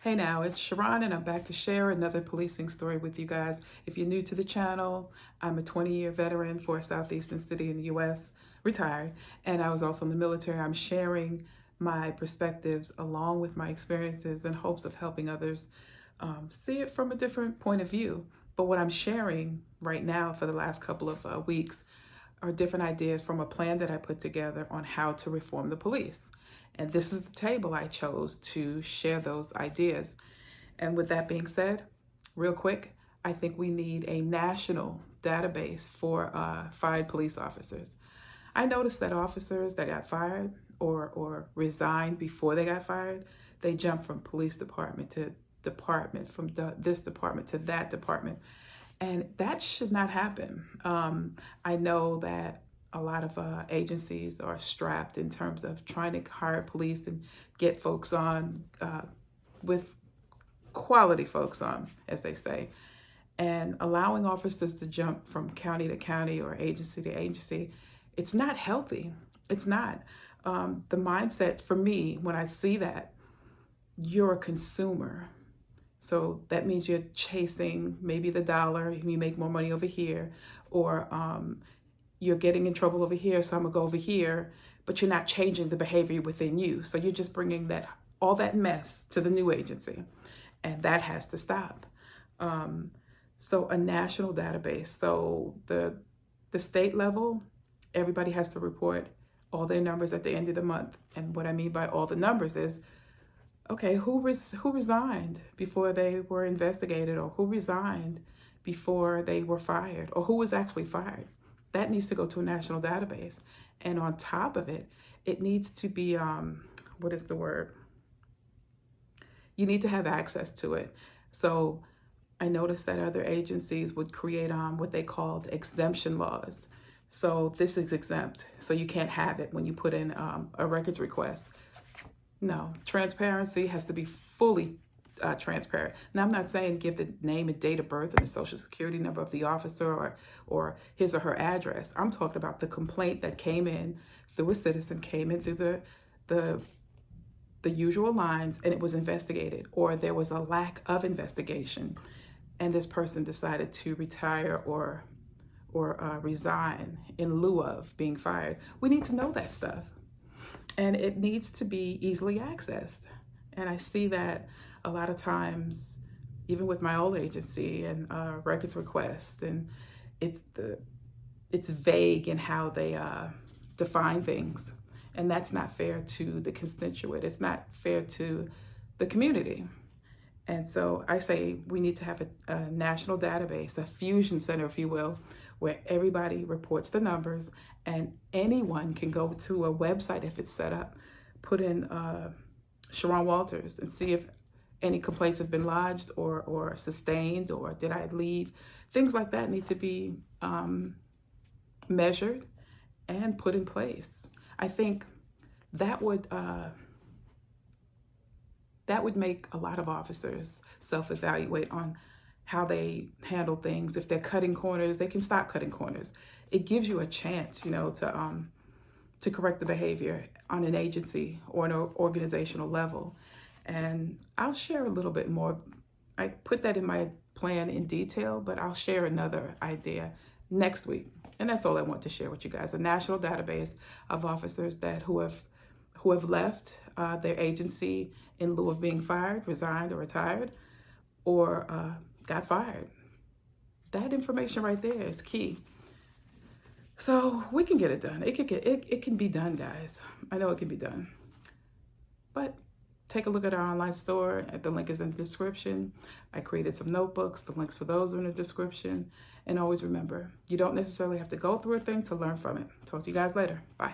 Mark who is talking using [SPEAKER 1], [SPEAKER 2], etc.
[SPEAKER 1] Hey now, it's Sharon and I'm back to share another policing story with you guys. If you're new to the channel, I'm a 20-year veteran for a southeastern city in the US, retired, and I was also in the military. I'm sharing my perspectives along with my experiences in hopes of helping others see it from a different point of view. But what I'm sharing right now for the last couple of weeks are different ideas from a plan that I put together on how to reform the police. And this is the table I chose to share those ideas. And with that being said, real quick, I think we need a national database for fired police officers. I noticed that officers that got fired or resigned before they got fired, they jump from police department to department, from this department to that department. And that should not happen. I know that a lot of agencies are strapped in terms of trying to hire police and get folks on with quality folks on, as they say. And allowing officers to jump from county to county or agency to agency, it's not healthy. It's not. The mindset for me, when I see that, you're a consumer. So that means you're chasing maybe the dollar, you make more money over here, or you're getting in trouble over here, so I'm gonna go over here, but you're not changing the behavior within you. So you're just bringing all that mess to the new agency, and that has to stop. So a national database. So the state level, everybody has to report all their numbers at the end of the month. And what I mean by all the numbers is, okay, who resigned before they were investigated, or who resigned before they were fired, or who was actually fired? That needs to go to a national database. And on top of it, it needs to be, what is the word? You need to have access to it. So I noticed that other agencies would create what they called exemption laws. So this is exempt, so you can't have it when you put in a records request. No, transparency has to be fully transparent. Now, I'm not saying give the name and date of birth and the social security number of the officer or his or her address. I'm talking about the complaint that came in through a citizen, came in through the usual lines, and it was investigated, or there was a lack of investigation, and this person decided to retire or resign in lieu of being fired. We need to know that stuff. And it needs to be easily accessed. And I see that a lot of times, even with my old agency and records requests, and it's vague in how they define things. And that's not fair to the constituent. It's not fair to the community. And so I say we need to have a national database, a fusion center, if you will, where everybody reports the numbers, and anyone can go to a website if it's set up, put in Sharon Walters, and see if any complaints have been lodged or sustained, or did I leave? Things like that need to be measured and put in place. I think that would make a lot of officers self-evaluate on how they handle things. If they're cutting corners, they can stop cutting corners. It gives you a chance, to correct the behavior on an agency or an organizational level. And I'll share a little bit more. I put that in my plan in detail, but I'll share another idea next week. And that's all I want to share with you guys: a national database of officers who have left their agency in lieu of being fired, resigned, or retired, or got fired. That information right there is key. So we can get it done. It can be done, guys. I know it can be done. But take a look at our online store. The link is in the description. I created some notebooks. The links for those are in the description. And always remember, you don't necessarily have to go through a thing to learn from it. Talk to you guys later. Bye.